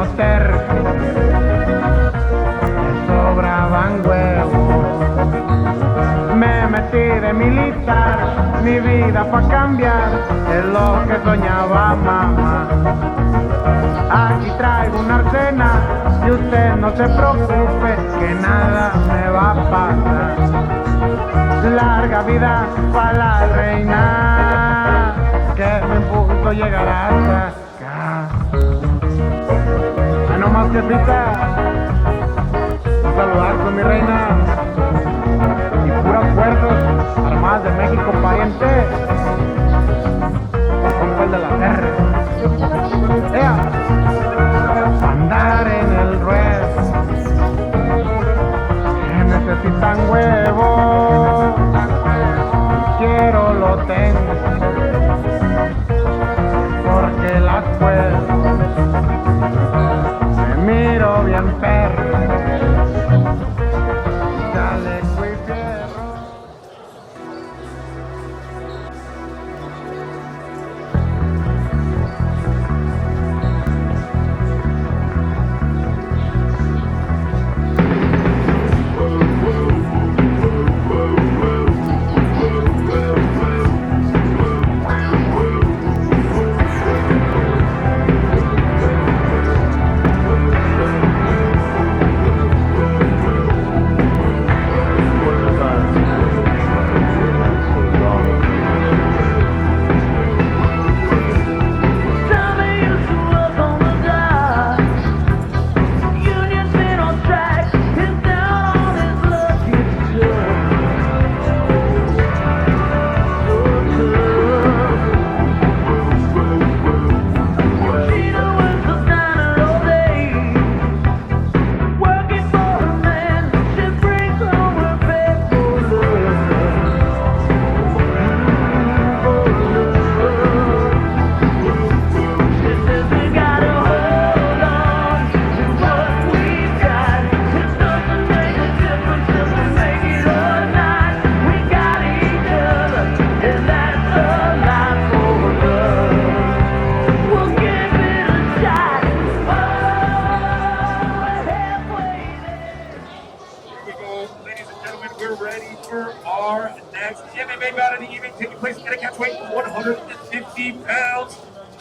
niño terco, me sobraban huevos. Me metí de militar, mi vida pa' cambiar, es lo que soñaba mamá. Aquí traigo un arsenal y usted no se preocupe que nada me va a pasar. Larga vida para la reina, que me impulso llegará hasta acá. No más que pita, un saludazo mi reina. Y puras fuerzas armadas de México, pariente. Compa el de la tierra. Andar en el ruedo, que necesitan huevos. Quiero lo tengo, porque las puedo. Me miro bien perro, chaleco y fierro.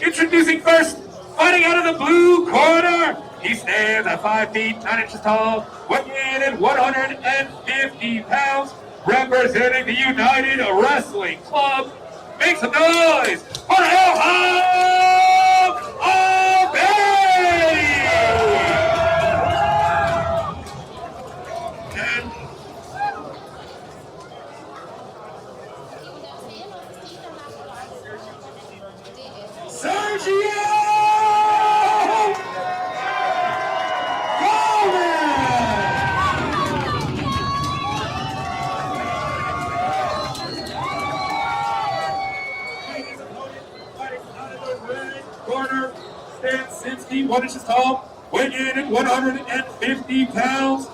Introducing first, fighting out of the blue corner. He stands at 5 feet, 9 inches tall, weighing in 150 pounds, representing the United Wrestling Club. Make some noise for Elham Abedi! And Sergio! Corner, stands 61 inches tall, weighing in at 150 pounds,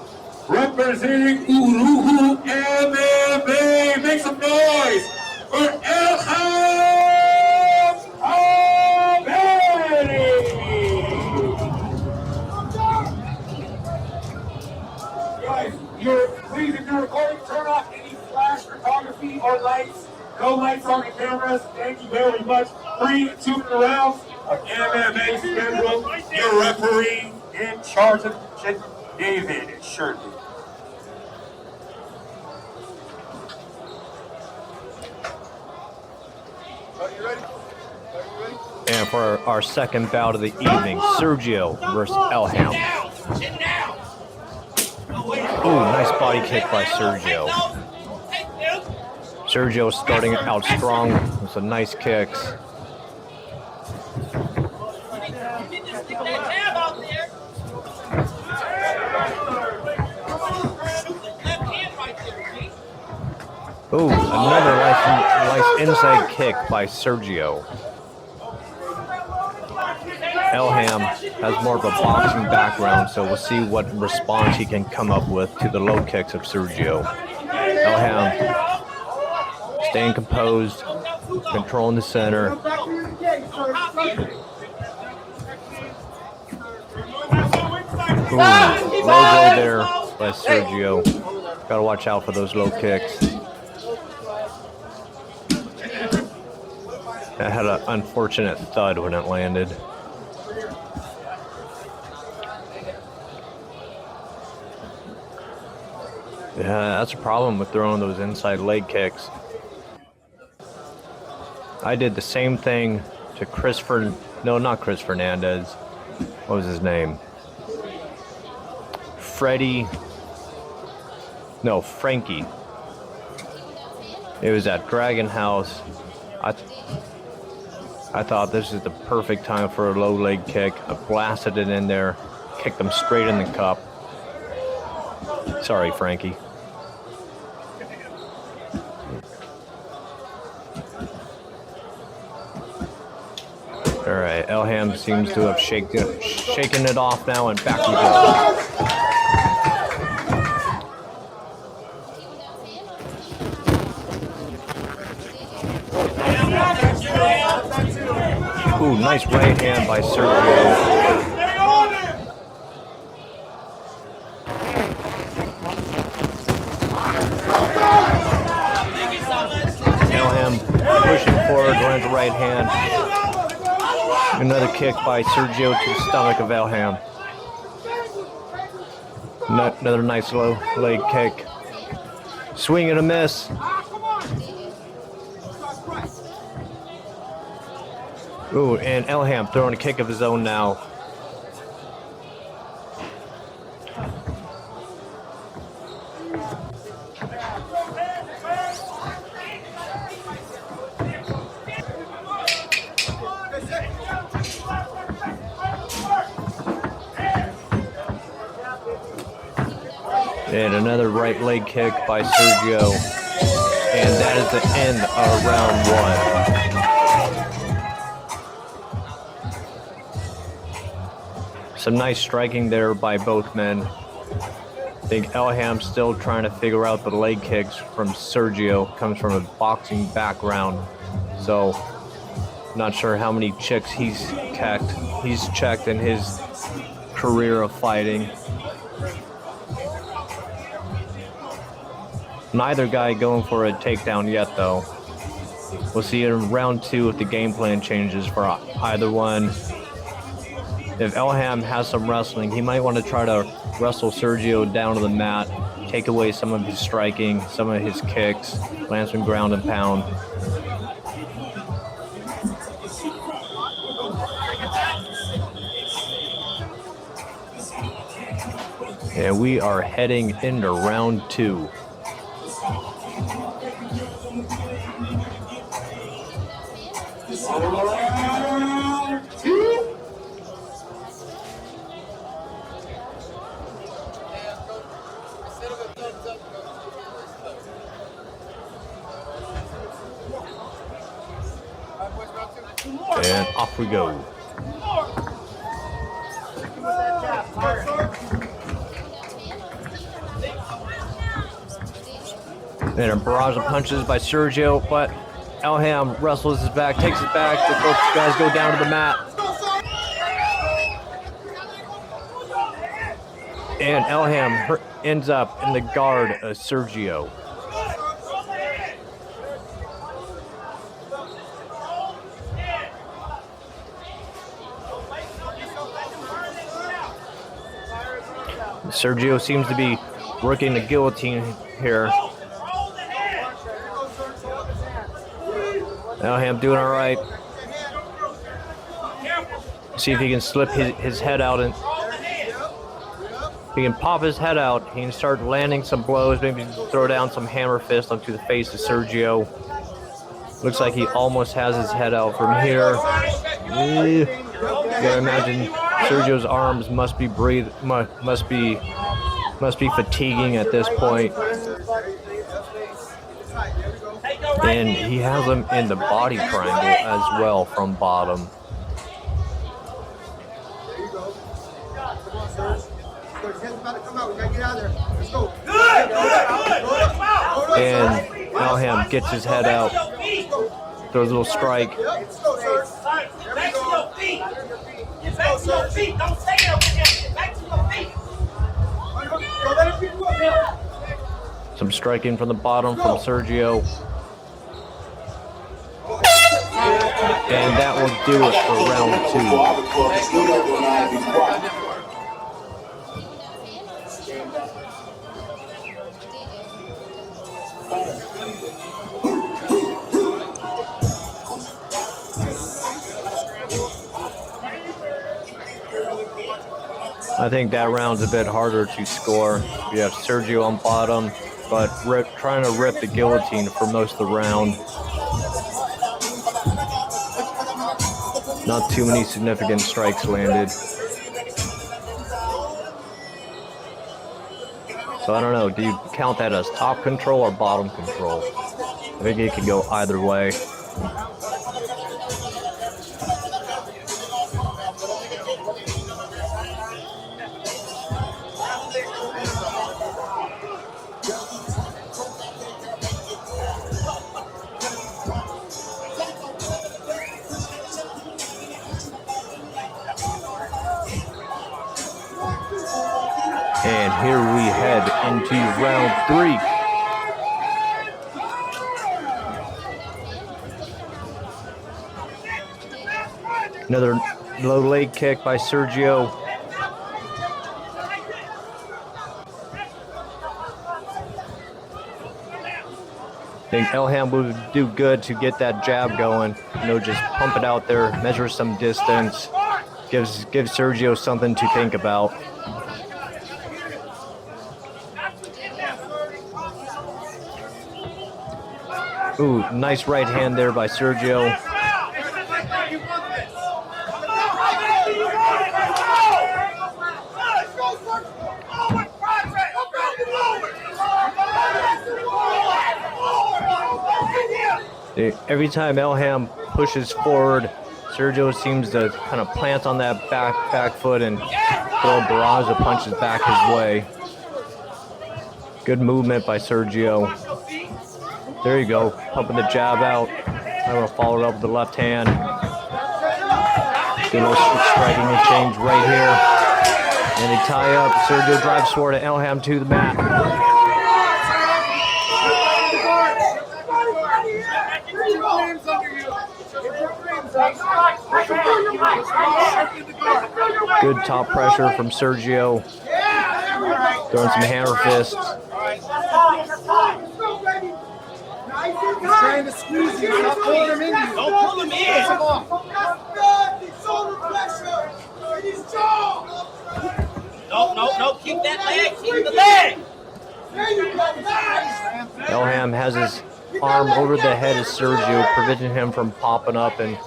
representing Uruhu MMA. Make some noise for Elham Abedi! Guys, please, if you're recording, turn off any flash photography or lights. No lights on the cameras. Thank you very much. 3 2 rounds of MMA schedule. Your referee in charge of David Shirley. Are you ready? And for our second bout of the evening, Sergio versus Elham. Ooh, nice body kick by Sergio. Sergio starting out strong with some nice kicks. Ooh, another nice inside kick by Sergio. Elham has more of a boxing background, so we'll see what response he can come up with to the low kicks of Sergio. Elham staying composed, controlling the center. Ooh, low go there by Sergio. Gotta watch out for those low kicks. That had an unfortunate thud when it landed. Yeah, that's a problem with throwing those inside leg kicks. I did the same thing to not Chris Fernandez. What was his name? Frankie. It was at Dragon House. I thought this is the perfect time for a low leg kick. I blasted it in there, kicked him straight in the cup. Sorry, Frankie. All right, Elham seems to have shaken it off now, and back we go. Ooh, nice right hand by Sergio. Elham pushing forward, lands a right hand. Another kick by Sergio to the stomach of Elham. Another nice low leg kick. Swing and a miss. Ooh, and Elham throwing a kick of his own now. And another right leg kick by Sergio. And that is the end of round one. Some nice striking there by both men. I think Elham's still trying to figure out the leg kicks from Sergio. Comes from a boxing background. So, not sure how many chicks he's checked in his career of fighting. Neither guy going for a takedown yet, though. We'll see in round two if the game plan changes for either one. If Elham has some wrestling, he might want to try to wrestle Sergio down to the mat, take away some of his striking, some of his kicks, land some ground and pound. And we are heading into round two. And off we go. And a barrage of punches by Sergio, but Elham wrestles his back, takes it back. The both guys go down to the mat. And Elham ends up in the guard of Sergio. Sergio seems to be working the guillotine here. Elham doing all right. See if he can slip his head out, and if he can pop his head out, he can start landing some blows, maybe throw down some hammer fist onto the face of Sergio. Looks like he almost has his head out from here. You gotta imagine Sergio's arms must be fatiguing at this point. And he has him in the body triangle as well from bottom. And Elham gets his head out, throws a little strike. Get back to your feet. Don't stay up. Get back to your feet. Some striking from the bottom from Sergio. And that will do it for round 2. I think that round's a bit harder to score. You have Sergio on bottom, but trying to rip the guillotine for most of the round. Not too many significant strikes landed. So I don't know, do you count that as top control or bottom control? I think it could go either way. And here we head into round 3. Another low leg kick by Sergio. I think Elham would do good to get that jab going. Just pump it out there, measure some distance, give Sergio something to think about. Ooh, nice right hand there by Sergio. Every time Elham pushes forward, Sergio seems to kind of plant on that back foot and throw a barrage of punches back his way. Good movement by Sergio. There you go, pumping the jab out. I'm going to follow it up with the left hand. Good little striking exchange right here. And they tie up. Sergio drives forward to Elham to the mat. Good top pressure from Sergio. Throwing some hammer fists. He's trying to squeeze you, not pulling him in. Don't pull him in. No, keep that leg, keep the leg. Elham has his arm over the head of Sergio, preventing him from popping up and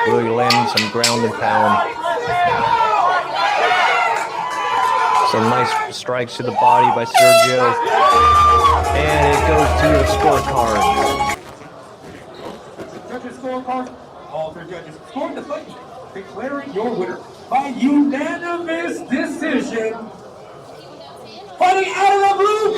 really landing some ground and pound. Some nice strikes to the body by Sergio. And it goes to the scorecard. Judges' scorecard. All three judges scored the fight, declaring your winner by unanimous decision. Fighting out of the blue